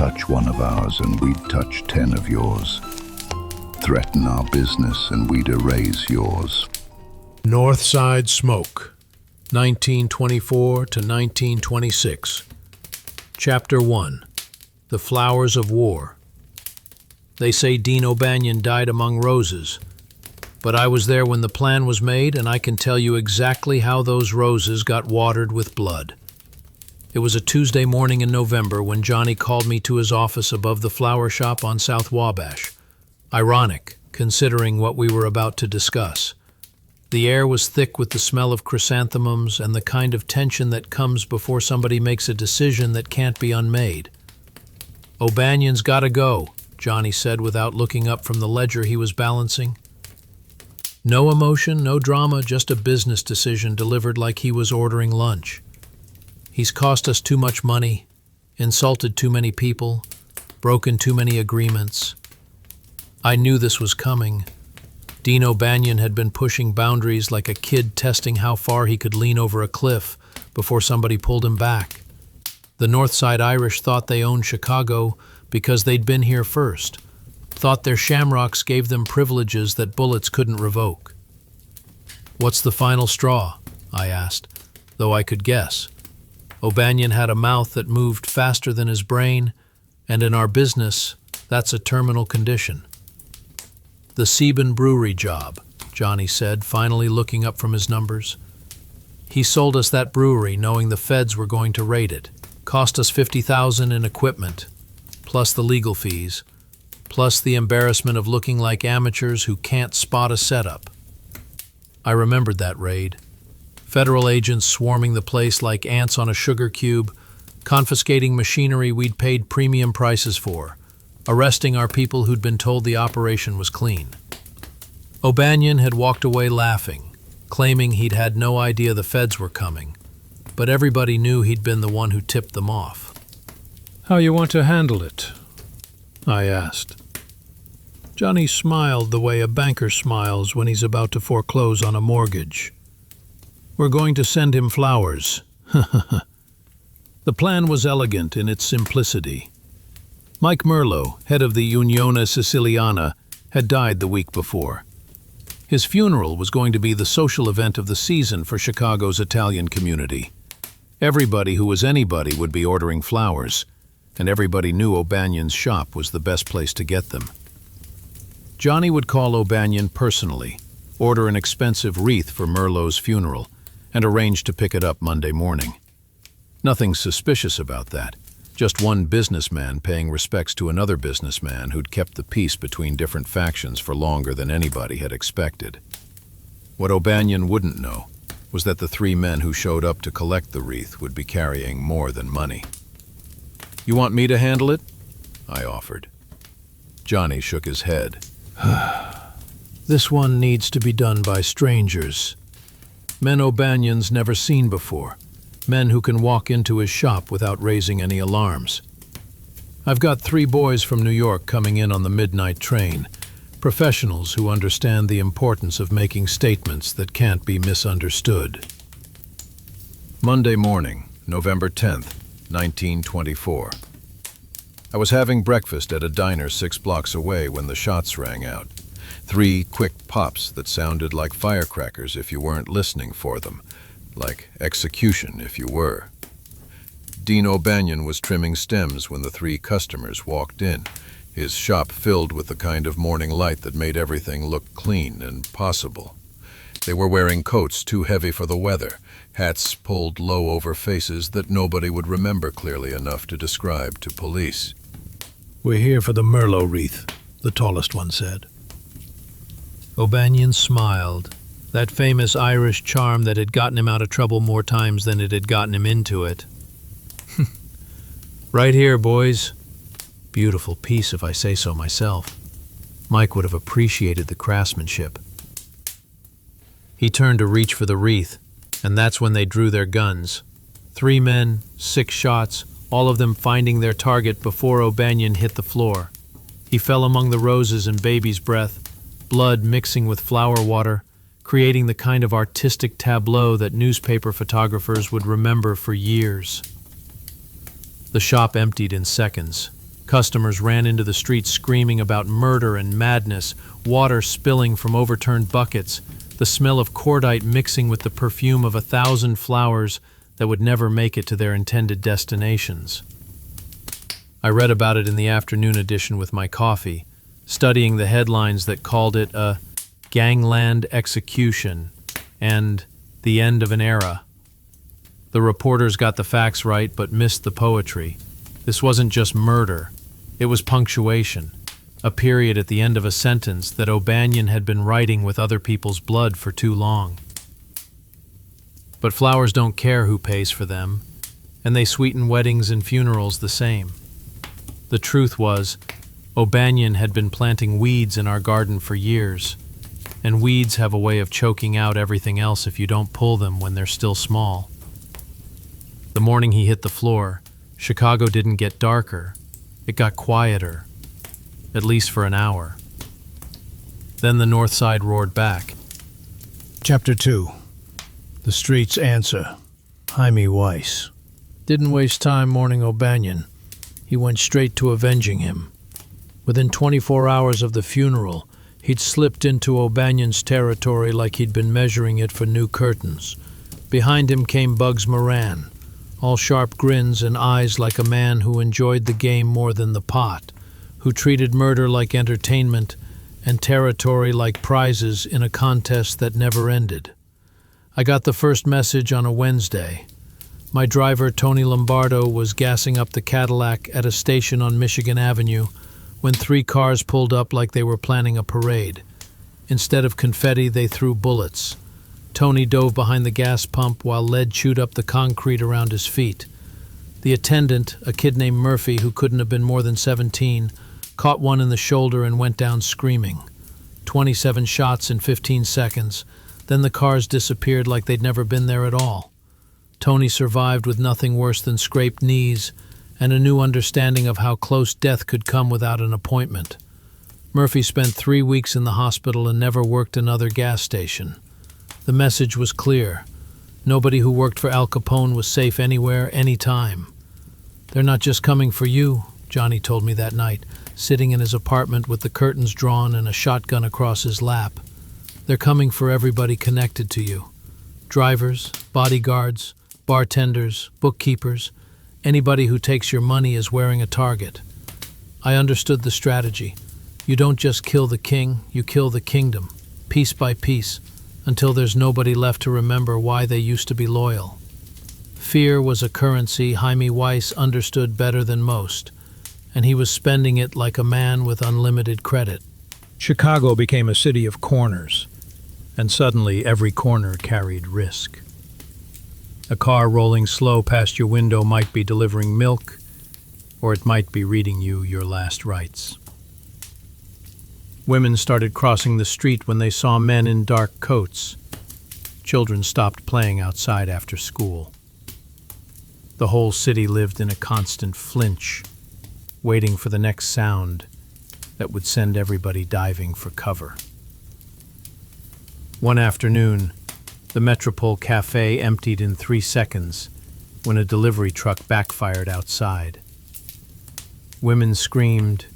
touch one of ours and we'd touch 10 of yours. Threaten our business and we'd erase yours. North Side Smoke, 1924 to 1926. Chapter 1. The Flowers of War. They say Dean O'Banion died among roses, but I was there when the plan was made, and I can tell you exactly how those roses got watered with blood. It was a Tuesday morning in November when Johnny called me to his office above the flower shop on South Wabash. Ironic, considering what we were about to discuss. The air was thick with the smell of chrysanthemums and the kind of tension that comes before somebody makes a decision that can't be unmade. "O'Banion's gotta go," Johnny said without looking up from the ledger he was balancing. No emotion, no drama, just a business decision delivered like he was ordering lunch. He's cost us too much money, insulted too many people, broken too many agreements. I knew this was coming. Dean O'Banion had been pushing boundaries like a kid testing how far he could lean over a cliff before somebody pulled him back. The Northside Irish thought they owned Chicago because they'd been here first, thought their shamrocks gave them privileges that bullets couldn't revoke. "What's the final straw?" I asked, though I could guess. O'Banion had a mouth that moved faster than his brain, and in our business, that's a terminal condition. "The Sebin Brewery job," Johnny said, finally looking up from his numbers. "He sold us that brewery knowing the feds were going to raid it. Cost us $50,000 in equipment, plus the legal fees, plus the embarrassment of looking like amateurs who can't spot a setup." I remembered that raid. Federal agents swarming the place like ants on a sugar cube, confiscating machinery we'd paid premium prices for, arresting our people who'd been told the operation was clean. O'Banion had walked away laughing, claiming he'd had no idea the feds were coming, but everybody knew he'd been the one who tipped them off. "How you want to handle it?" I asked. Johnny smiled the way a banker smiles when he's about to foreclose on a mortgage. "We're going to send him flowers." The plan was elegant in its simplicity. Mike Merlo, head of the Unione Siciliana, had died the week before. His funeral was going to be the social event of the season for Chicago's Italian community. Everybody who was anybody would be ordering flowers, and everybody knew O'Banion's shop was the best place to get them. Johnny would call O'Banion personally, order an expensive wreath for Merlo's funeral, and arrange to pick it up Monday morning. Nothing suspicious about that. Just one businessman paying respects to another businessman who'd kept the peace between different factions for longer than anybody had expected. What O'Banion wouldn't know was that the three men who showed up to collect the wreath would be carrying more than money. "You want me to handle it?" I offered. Johnny shook his head. "This one needs to be done by strangers. Men O'Banion's never seen before. Men who can walk into his shop without raising any alarms. I've got 3 boys from New York coming in on the midnight train, professionals who understand the importance of making statements that can't be misunderstood." Monday morning, November 10th, 1924. I was having breakfast at a diner 6 blocks away when the shots rang out. 3 quick pops that sounded like firecrackers if you weren't listening for them. Like execution if you were. Dean O'Banion was trimming stems when the 3 customers walked in, his shop filled with the kind of morning light that made everything look clean and possible. They were wearing coats too heavy for the weather, hats pulled low over faces that nobody would remember clearly enough to describe to police. "We're here for the Merlo wreath," the tallest one said. O'Banion smiled. That famous Irish charm that had gotten him out of trouble more times than it had gotten him into it. "Right here, boys." Beautiful piece, if I say so myself. Mike would have appreciated the craftsmanship. He turned to reach for the wreath, and that's when they drew their guns. 3 men, 6 shots, all of them finding their target before O'Banion hit the floor. He fell among the roses and baby's breath, blood mixing with flower water, creating the kind of artistic tableau that newspaper photographers would remember for years. The shop emptied in seconds. Customers ran into the streets screaming about murder and madness, water spilling from overturned buckets, the smell of cordite mixing with the perfume of 1,000 flowers that would never make it to their intended destinations. I read about it in the afternoon edition with my coffee, studying the headlines that called it a gangland execution and the end of an era. The reporters got the facts right but missed the poetry. This wasn't just murder, it was punctuation, a period at the end of a sentence that O'Banion had been writing with other people's blood for too long. But flowers don't care who pays for them, and they sweeten weddings and funerals the same. The truth was, O'Banion had been planting weeds in our garden for years, and weeds have a way of choking out everything else if you don't pull them when they're still small. The morning he hit the floor, Chicago didn't get darker, it got quieter, at least for an hour. Then the North Side roared back. Chapter 2. The Street's Answer. Jaime Weiss. Didn't waste time mourning O'Banion. He went straight to avenging him. Within 24 hours of the funeral, he'd slipped into O'Banion's territory like he'd been measuring it for new curtains. Behind him came Bugs Moran, all sharp grins and eyes like a man who enjoyed the game more than the pot, who treated murder like entertainment and territory like prizes in a contest that never ended. I got the first message on a Wednesday. My driver, Tony Lombardo, was gassing up the Cadillac at a station on Michigan Avenue when 3 cars pulled up like they were planning a parade. Instead of confetti, they threw bullets. Tony dove behind the gas pump while lead chewed up the concrete around his feet. The attendant, a kid named Murphy who couldn't have been more than 17, caught one in the shoulder and went down screaming. 27 shots in 15 seconds. Then the cars disappeared like they'd never been there at all. Tony survived with nothing worse than scraped knees and a new understanding of how close death could come without an appointment. Murphy spent 3 weeks in the hospital and never worked another gas station. The message was clear. Nobody who worked for Al Capone was safe anywhere, anytime. "They're not just coming for you," Johnny told me that night, sitting in his apartment with the curtains drawn and a shotgun across his lap. "They're coming for everybody connected to you. Drivers, bodyguards, bartenders, bookkeepers, anybody who takes your money is wearing a target." I understood the strategy. You don't just kill the king, you kill the kingdom, piece by piece, until there's nobody left to remember why they used to be loyal. Fear was a currency Jaime Weiss understood better than most, and he was spending it like a man with unlimited credit. Chicago became a city of corners, and suddenly every corner carried risk. A car rolling slow past your window might be delivering milk, or it might be reading you your last rites. Women started crossing the street when they saw men in dark coats. Children stopped playing outside after school. The whole city lived in a constant flinch, waiting for the next sound that would send everybody diving for cover. One afternoon, the Metropole Cafe emptied in 3 seconds when a delivery truck backfired outside. Women screamed,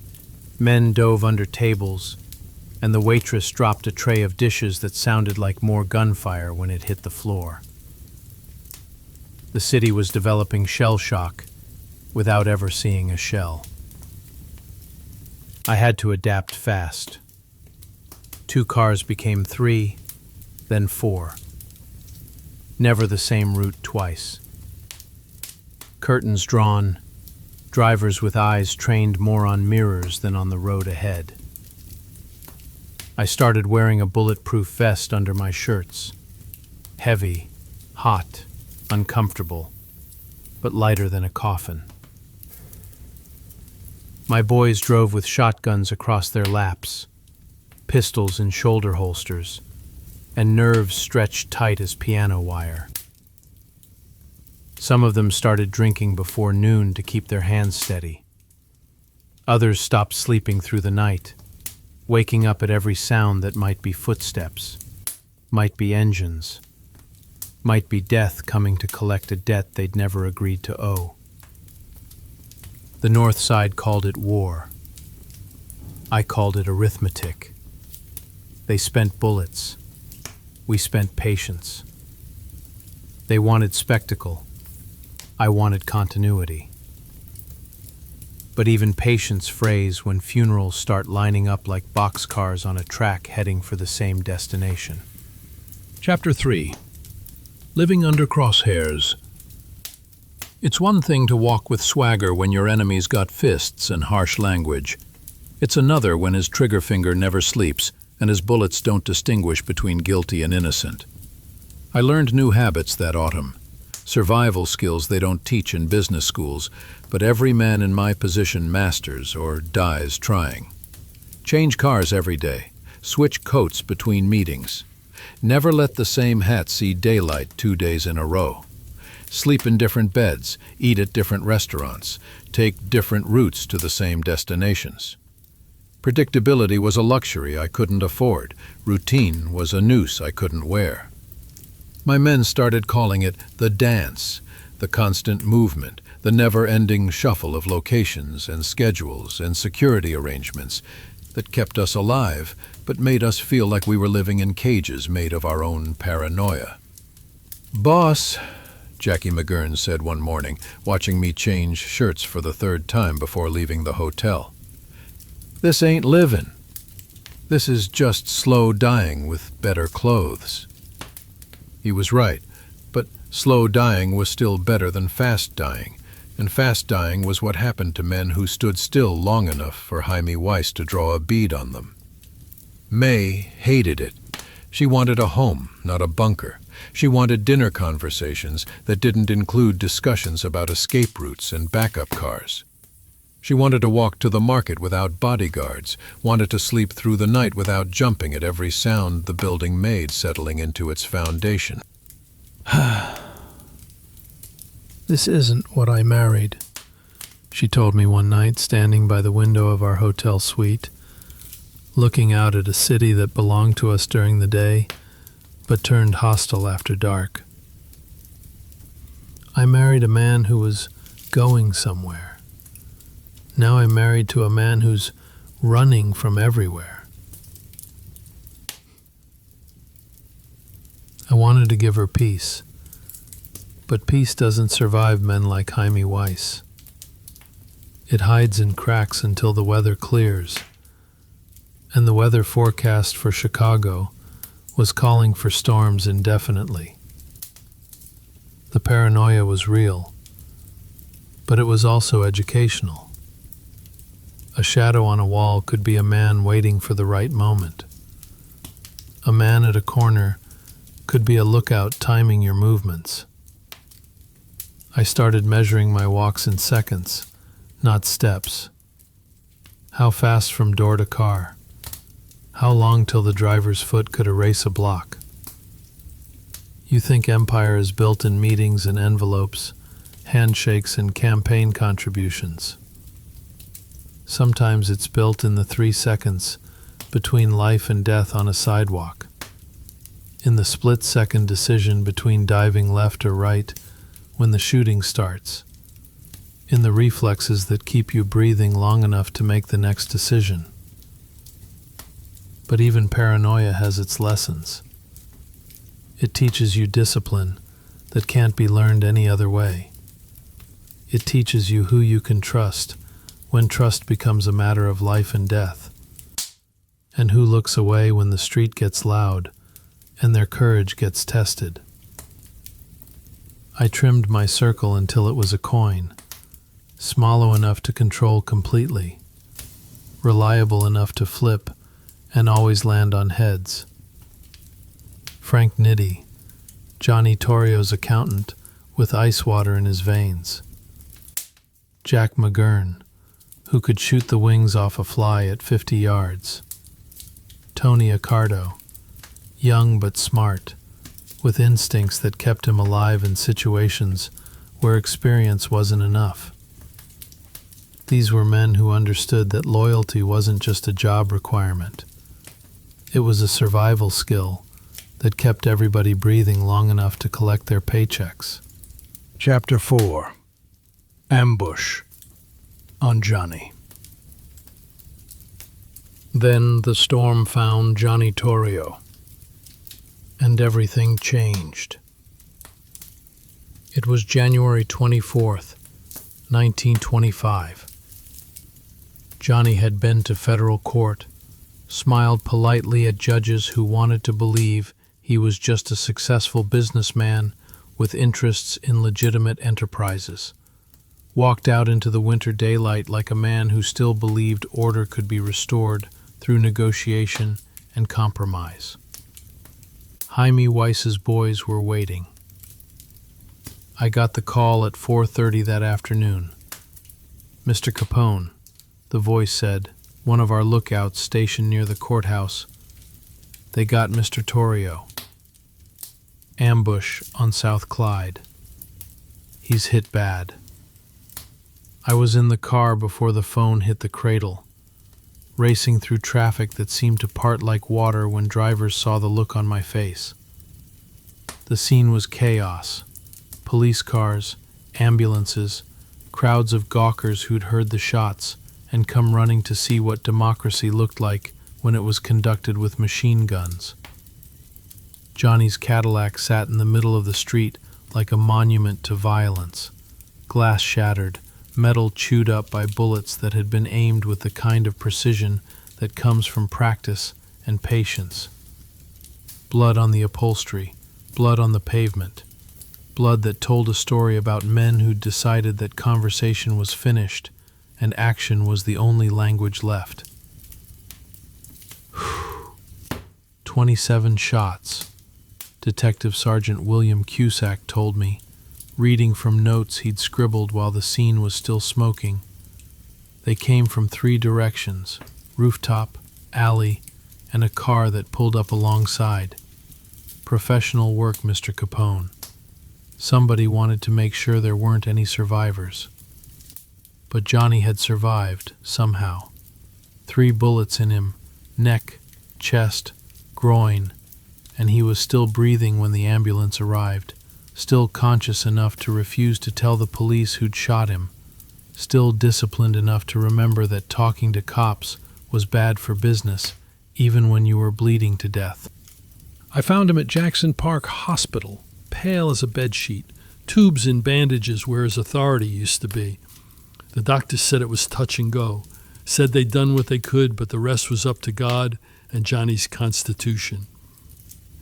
men dove under tables, and the waitress dropped a tray of dishes that sounded like more gunfire when it hit the floor. The city was developing shell shock without ever seeing a shell. I had to adapt fast. 2 cars became 3, then 4. Never the same route twice. Curtains drawn, drivers with eyes trained more on mirrors than on the road ahead. I started wearing a bulletproof vest under my shirts. Heavy, hot, uncomfortable, but lighter than a coffin. My boys drove with shotguns across their laps, pistols in shoulder holsters, and nerves stretched tight as piano wire. Some of them started drinking before noon to keep their hands steady. Others stopped sleeping through the night, waking up at every sound that might be footsteps, might be engines, might be death coming to collect a debt they'd never agreed to owe. The North Side called it war. I called it arithmetic. They spent bullets. We spent patience. They wanted spectacle. I wanted continuity. But even patience frays when funerals start lining up like boxcars on a track heading for the same destination. Chapter 3. Living under crosshairs. It's one thing to walk with swagger when your enemy's got fists and harsh language. It's another when his trigger finger never sleeps and his bullets don't distinguish between guilty and innocent. I learned new habits that autumn. Survival skills they don't teach in business schools, but every man in my position masters or dies trying. Change cars every day. Switch coats between meetings. Never let the same hat see daylight 2 days in a row. Sleep in different beds, eat at different restaurants, take different routes to the same destinations. Predictability was a luxury I couldn't afford. Routine was a noose I couldn't wear. My men started calling it the dance, the constant movement, the never-ending shuffle of locations and schedules and security arrangements that kept us alive but made us feel like we were living in cages made of our own paranoia. "Boss," Jackie McGurn said one morning, watching me change shirts for the third time before leaving the hotel. "This ain't living. This is just slow dying with better clothes." He was right, but slow dying was still better than fast dying, and fast dying was what happened to men who stood still long enough for Jaime Weiss to draw a bead on them. May hated it. She wanted a home, not a bunker. She wanted dinner conversations that didn't include discussions about escape routes and backup cars. She wanted to walk to the market without bodyguards, wanted to sleep through the night without jumping at every sound the building made settling into its foundation. "This isn't what I married," she told me one night, standing by the window of our hotel suite, looking out at a city that belonged to us during the day, but turned hostile after dark. "I married a man who was going somewhere. Now I'm married to a man who's running from everywhere." I wanted to give her peace, but peace doesn't survive men like Jaime Weiss. It hides in cracks until the weather clears, and the weather forecast for Chicago was calling for storms indefinitely. The paranoia was real, but it was also educational. A shadow on a wall could be a man waiting for the right moment. A man at a corner could be a lookout timing your movements. I started measuring my walks in seconds, not steps. How fast from door to car? How long till the driver's foot could erase a block? You think empire is built in meetings and envelopes, handshakes and campaign contributions. Sometimes it's built in the 3 seconds between life and death on a sidewalk, in the split-second decision between diving left or right when the shooting starts, in the reflexes that keep you breathing long enough to make the next decision. But even paranoia has its lessons. It teaches you discipline that can't be learned any other way. It teaches you who you can trust when trust becomes a matter of life and death, and who looks away when the street gets loud and their courage gets tested. I trimmed my circle until it was a coin, small enough to control completely, reliable enough to flip and always land on heads. Frank Nitti, Johnny Torrio's accountant with ice water in his veins. Jack McGurn, who could shoot the wings off a fly at 50 yards. Tony Accardo, young but smart, with instincts that kept him alive in situations where experience wasn't enough. These were men who understood that loyalty wasn't just a job requirement. It was a survival skill that kept everybody breathing long enough to collect their paychecks. Chapter 4. Ambush. on Johnny. Then the storm found Johnny Torrio, and everything changed. It was January 24th, 1925. Johnny had been to federal court, smiled politely at judges who wanted to believe he was just a successful businessman with interests in legitimate enterprises, walked out into the winter daylight like a man who still believed order could be restored through negotiation and compromise. Jaime Weiss's boys were waiting. I got the call at 4:30 that afternoon. "Mr. Capone," the voice said, one of our lookouts stationed near the courthouse. "They got Mr. Torrio. Ambush on South Clyde. He's hit bad." I was in the car before the phone hit the cradle, racing through traffic that seemed to part like water when drivers saw the look on my face. The scene was chaos. Police cars, ambulances, crowds of gawkers who'd heard the shots and come running to see what democracy looked like when it was conducted with machine guns. Johnny's Cadillac sat in the middle of the street like a monument to violence, glass shattered, metal chewed up by bullets that had been aimed with the kind of precision that comes from practice and patience. Blood on the upholstery, blood on the pavement, blood that told a story about men who'd decided that conversation was finished and action was the only language left. 27 shots, Detective Sergeant William Cusack told me, reading from notes he'd scribbled while the scene was still smoking. They came from 3 directions: rooftop, alley, and a car that pulled up alongside. Professional work, Mr. Capone. Somebody wanted to make sure there weren't any survivors. But Johnny had survived, somehow. 3 bullets in him, neck, chest, groin, and he was still breathing when the ambulance arrived, still conscious enough to refuse to tell the police who'd shot him, still disciplined enough to remember that talking to cops was bad for business, even when you were bleeding to death. I found him at Jackson Park Hospital, pale as a bedsheet, tubes and bandages where his authority used to be. The doctor said it was touch and go, said they'd done what they could, but the rest was up to God and Johnny's constitution.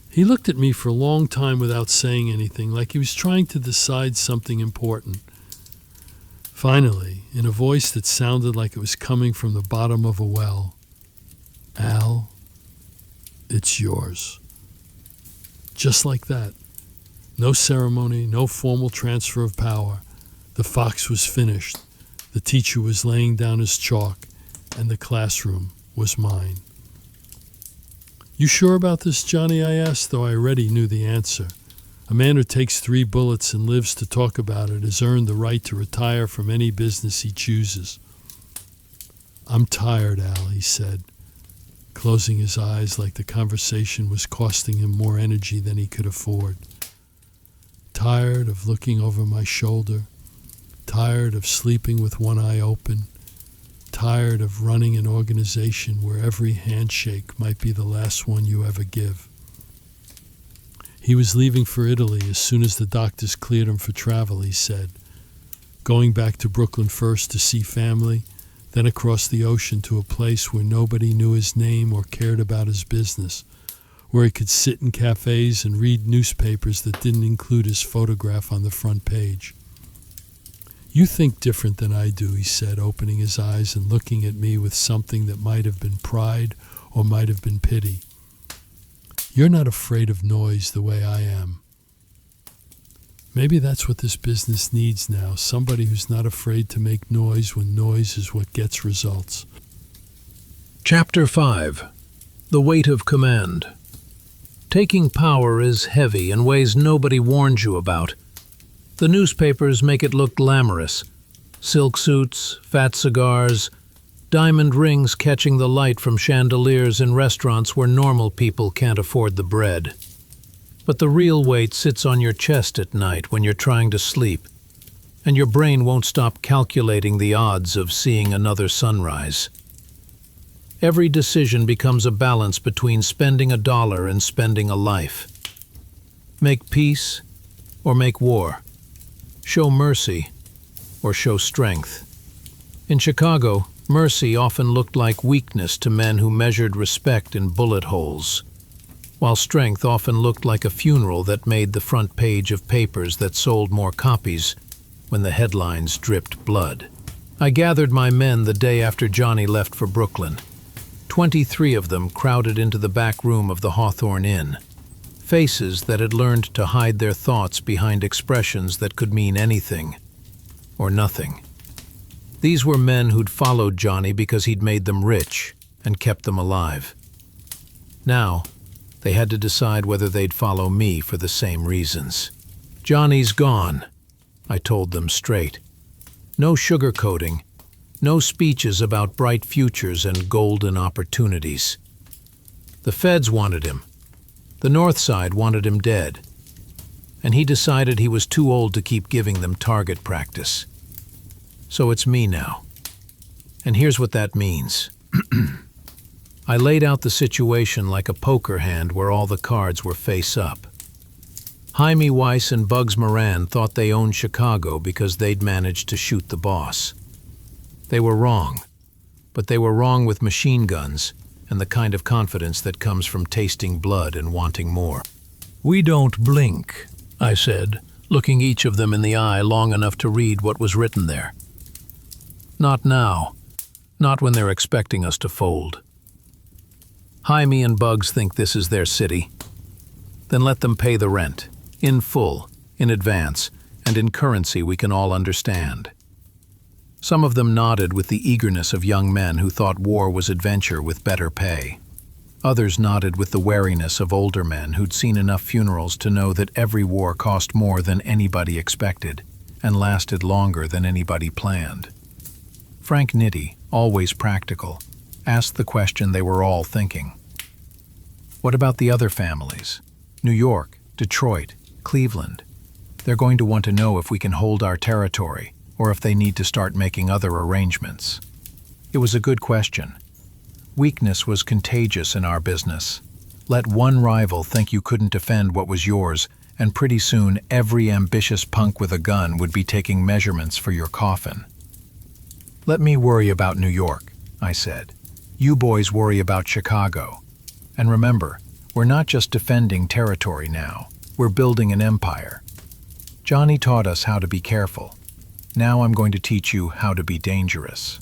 He looked at me for a long time without saying anything, like he was trying to decide something important. Finally, in a voice that sounded like it was coming from the bottom of a well, "Al, it's yours." Just like that. No ceremony, no formal transfer of power. The fox was finished. The teacher was laying down his chalk, and the classroom was mine. "You sure about this, Johnny?" I asked, though I already knew the answer. A man who takes 3 bullets and lives to talk about it has earned the right to retire from any business he chooses. "I'm tired, Al," he said, closing his eyes like the conversation was costing him more energy than he could afford. "Tired of looking over my shoulder, tired of sleeping with one eye open, tired of running an organization where every handshake might be the last one you ever give." He was leaving for Italy as soon as the doctors cleared him for travel, he said. Going back to Brooklyn first to see family, then across the ocean to a place where nobody knew his name or cared about his business, where he could sit in cafes and read newspapers that didn't include his photograph on the front page. "You think different than I do," he said, opening his eyes and looking at me with something that might have been pride or might have been pity. "You're not afraid of noise the way I am. Maybe that's what this business needs now, somebody who's not afraid to make noise when noise is what gets results." Chapter 5. The Weight of Command. Taking power is heavy in ways nobody warned you about. The newspapers make it look glamorous. Silk suits, fat cigars, diamond rings catching the light from chandeliers in restaurants where normal people can't afford the bread. But the real weight sits on your chest at night when you're trying to sleep. and your brain won't stop calculating the odds of seeing another sunrise. Every decision becomes a balance between spending $1 and spending a life. Make peace or make war. Show mercy or show strength. In Chicago, mercy often looked like weakness to men who measured respect in bullet holes, while strength often looked like a funeral that made the front page of papers that sold more copies when the headlines dripped blood. I gathered my men the day after Johnny left for Brooklyn. 23 of them crowded into the back room of the Hawthorne Inn. Faces that had learned to hide their thoughts behind expressions that could mean anything or nothing. These were men who'd followed Johnny because he'd made them rich and kept them alive. Now, they had to decide whether they'd follow me for the same reasons. Johnny's gone, I told them straight. No sugarcoating, no speeches about bright futures and golden opportunities. The feds wanted him. The North Side wanted him dead. And he decided he was too old to keep giving them target practice. So it's me now. And here's what that means. I laid out the situation like a poker hand where all the cards were face up. Jaime Weiss and Bugs Moran thought they owned Chicago because they'd managed to shoot the boss. They were wrong, but they were wrong with machine guns and the kind of confidence that comes from tasting blood and wanting more. "We don't blink," I said, looking each of them in the eye long enough to read what was written there. Not now. Not when they're expecting us to fold. Jaime and Bugs think this is their city. Then let them pay the rent, in full, in advance, and in currency we can all understand. Some of them nodded with the eagerness of young men who thought war was adventure with better pay. Others nodded with the wariness of older men who'd seen enough funerals to know that every war cost more than anybody expected and lasted longer than anybody planned. Frank Nitti, always practical, asked the question they were all thinking. What about the other families? New York, Detroit, Cleveland. They're going to want to know if we can hold our territory or if they need to start making other arrangements. It was a good question. Weakness was contagious in our business. Let one rival think you couldn't defend what was yours, and pretty soon every ambitious punk with a gun would be taking measurements for your coffin. "Let me worry about New York," I said. "You boys worry about Chicago. And remember, we're not just defending territory now. We're building an empire. Johnny taught us how to be careful. Now I'm going to teach you how to be dangerous."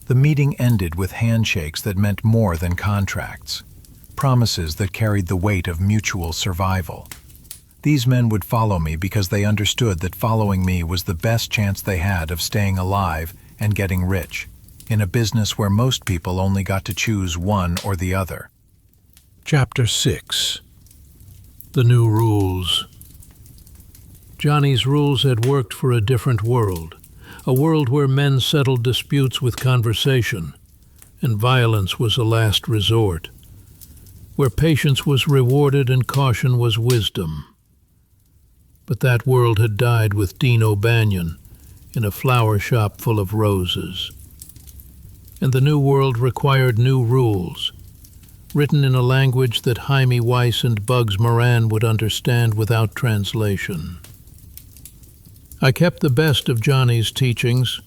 The meeting ended with handshakes that meant more than contracts, promises that carried the weight of mutual survival. These men would follow me because they understood that following me was the best chance they had of staying alive and getting rich, in a business where most people only got to choose one or the other. Chapter 6. The new rules. Johnny's rules had worked for a different world, a world where men settled disputes with conversation, and violence was a last resort, where patience was rewarded and caution was wisdom. But that world had died with Dean O'Banion in a flower shop full of roses. And the new world required new rules, written in a language that Jaime Weiss and Bugs Moran would understand without translation. I kept the best of Johnny's teachings: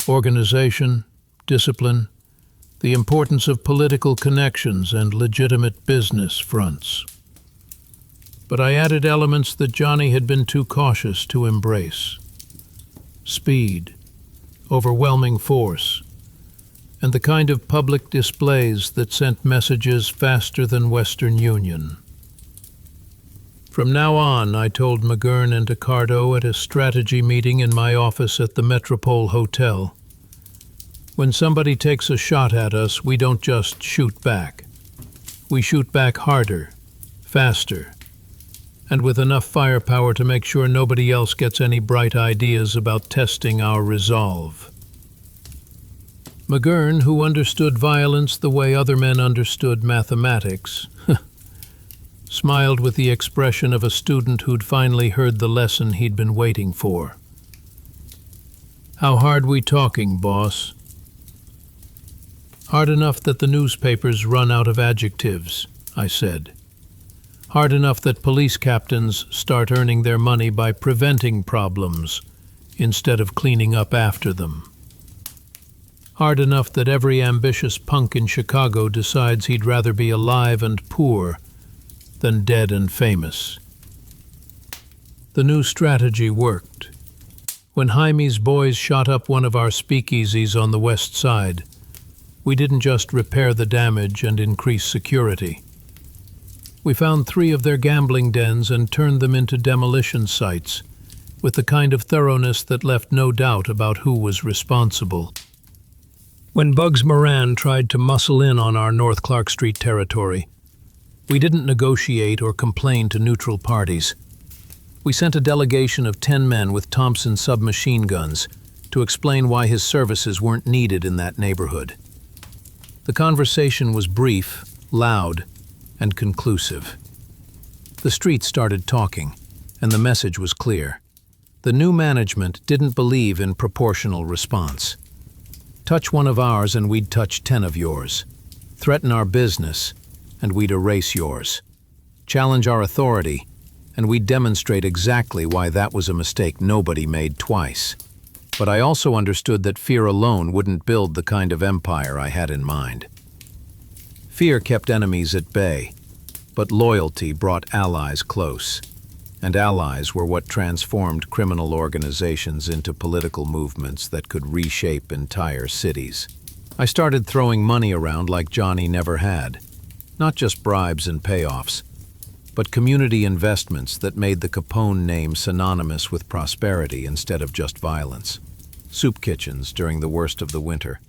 organization, discipline, the importance of political connections and legitimate business fronts. But I added elements that Johnny had been too cautious to embrace: speed, overwhelming force, and the kind of public displays that sent messages faster than Western Union. From now on, I told McGurn and Accardo at a strategy meeting in my office at the Metropole Hotel, when somebody takes a shot at us, we don't just shoot back. We shoot back harder, faster, and with enough firepower to make sure nobody else gets any bright ideas about testing our resolve. McGurn, who understood violence the way other men understood mathematics, smiled with the expression of a student who'd finally heard the lesson he'd been waiting for. How hard we talking, boss? Hard enough that the newspapers run out of adjectives, I said. Hard enough that police captains start earning their money by preventing problems instead of cleaning up after them. Hard enough that every ambitious punk in Chicago decides he'd rather be alive and poor than dead and famous. The new strategy worked. When Jaime's boys shot up one of our speakeasies on the west side, we didn't just repair the damage and increase security. We found 3 of their gambling dens and turned them into demolition sites, with the kind of thoroughness that left no doubt about who was responsible. When Bugs Moran tried to muscle in on our North Clark Street territory, we didn't negotiate or complain to neutral parties. We sent a delegation of 10 men with Thompson submachine guns to explain why his services weren't needed in that neighborhood. The conversation was brief, loud, and conclusive. The street started talking, and the message was clear. The new management didn't believe in proportional response. Touch one of ours and we'd touch 10 of yours. Threaten our business, and we'd erase yours. Challenge our authority, and we'd demonstrate exactly why that was a mistake nobody made twice. But I also understood that fear alone wouldn't build the kind of empire I had in mind. Fear kept enemies at bay, but loyalty brought allies close. And allies were what transformed criminal organizations into political movements that could reshape entire cities. I started throwing money around like Johnny never had. Not just bribes and payoffs, but community investments that made the Capone name synonymous with prosperity instead of just violence. Soup kitchens during the worst of the winter.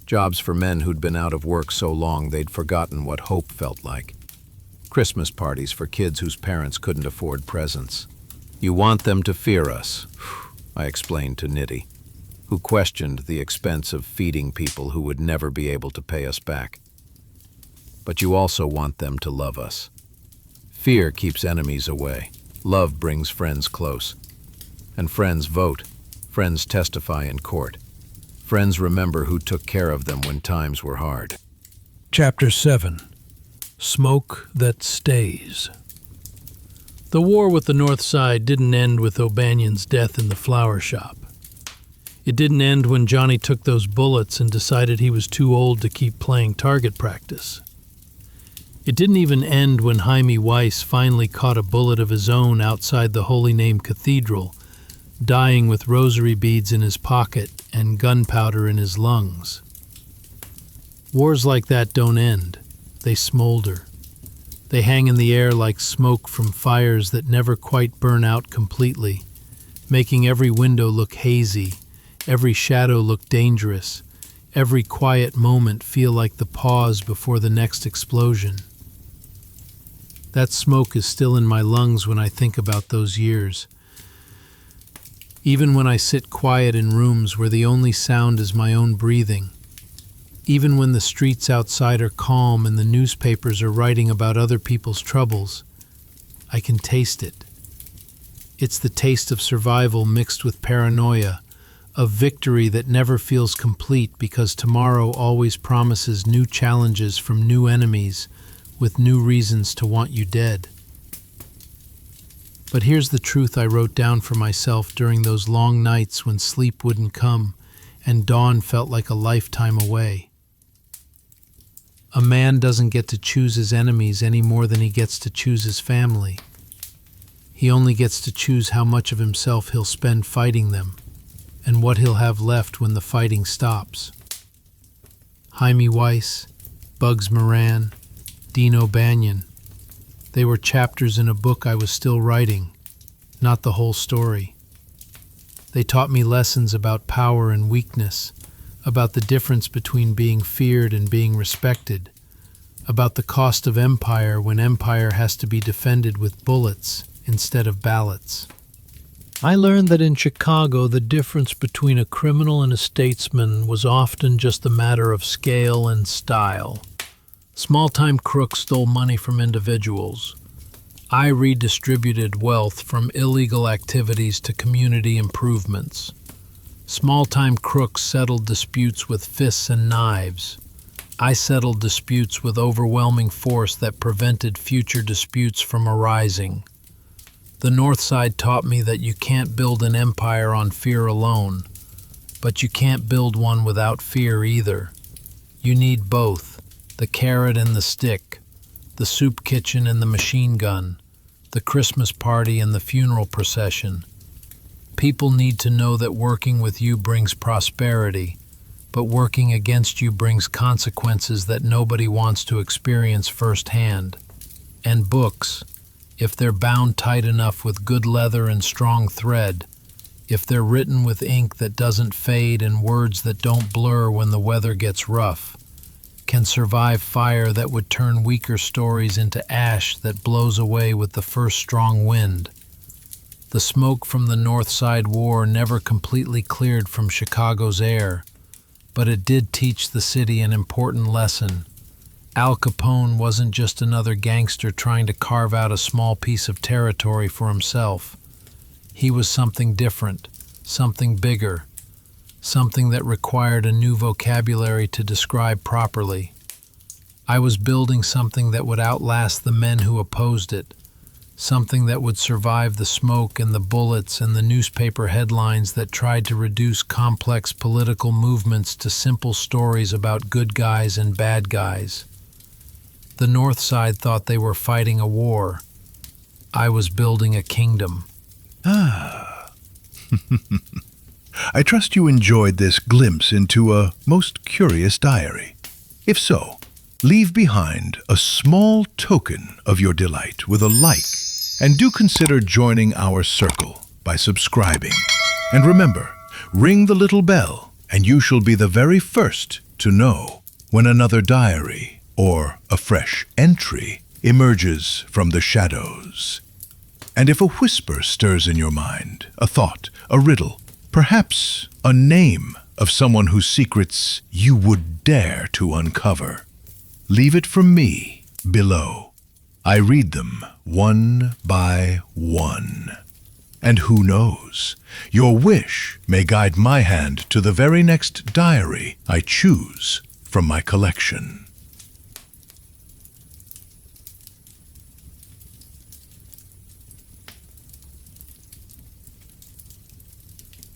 Jobs for men who'd been out of work so long they'd forgotten what hope felt like. Christmas parties for kids whose parents couldn't afford presents. You want them to fear us, I explained to Nitty, who questioned the expense of feeding people who would never be able to pay us back. But you also want them to love us. Fear keeps enemies away. Love brings friends close. And friends vote. Friends testify in court. Friends remember who took care of them when times were hard. Chapter 7. Smoke that stays. The war with the North Side didn't end with O'Banion's death in the flower shop. It didn't end when Johnny took those bullets and decided he was too old to keep playing target practice. It didn't even end when Jaime Weiss finally caught a bullet of his own outside the Holy Name Cathedral, dying with rosary beads in his pocket and gunpowder in his lungs. Wars like that don't end. They smolder. They hang in the air like smoke from fires that never quite burn out completely, making every window look hazy, every shadow look dangerous, every quiet moment feel like the pause before the next explosion. That smoke is still in my lungs when I think about those years. Even when I sit quiet in rooms where the only sound is my own breathing. Even when the streets outside are calm and the newspapers are writing about other people's troubles, I can taste it. It's the taste of survival mixed with paranoia, of victory that never feels complete because tomorrow always promises new challenges from new enemies with new reasons to want you dead. But here's the truth I wrote down for myself during those long nights when sleep wouldn't come and dawn felt like a lifetime away. A man doesn't get to choose his enemies any more than he gets to choose his family. He only gets to choose how much of himself he'll spend fighting them and what he'll have left when the fighting stops. Jaime Weiss, Bugs Moran, Dean O'Banion. They were chapters in a book I was still writing, not the whole story. They taught me lessons about power and weakness, about the difference between being feared and being respected, about the cost of empire when empire has to be defended with bullets instead of ballots. I learned that in Chicago the difference between a criminal and a statesman was often just a matter of scale and style. Small-time crooks stole money from individuals. I redistributed wealth from illegal activities to community improvements. Small-time crooks settled disputes with fists and knives. I settled disputes with overwhelming force that prevented future disputes from arising. The North Side taught me that you can't build an empire on fear alone, but you can't build one without fear either. You need both, the carrot and the stick, the soup kitchen and the machine gun, the Christmas party and the funeral procession. People need to know that working with you brings prosperity, but working against you brings consequences that nobody wants to experience firsthand. And books, if they're bound tight enough with good leather and strong thread, if they're written with ink that doesn't fade and words that don't blur when the weather gets rough, can survive fire that would turn weaker stories into ash that blows away with the first strong wind. The smoke from the North Side War never completely cleared from Chicago's air, but it did teach the city an important lesson. Al Capone wasn't just another gangster trying to carve out a small piece of territory for himself. He was something different, something bigger, something that required a new vocabulary to describe properly. I was building something that would outlast the men who opposed it, something that would survive the smoke and the bullets and the newspaper headlines that tried to reduce complex political movements to simple stories about good guys and bad guys. The North Side thought they were fighting a war. I was building a kingdom. Ah. I trust you enjoyed this glimpse into a most curious diary. If so, leave behind a small token of your delight with a like, and do consider joining our circle by subscribing. And remember, ring the little bell, and you shall be the very first to know when another diary or a fresh entry emerges from the shadows. And if a whisper stirs in your mind, a thought, a riddle, perhaps a name of someone whose secrets you would dare to uncover, leave it from me below. I read them one by one. And who knows, your wish may guide my hand to the very next diary I choose from my collection.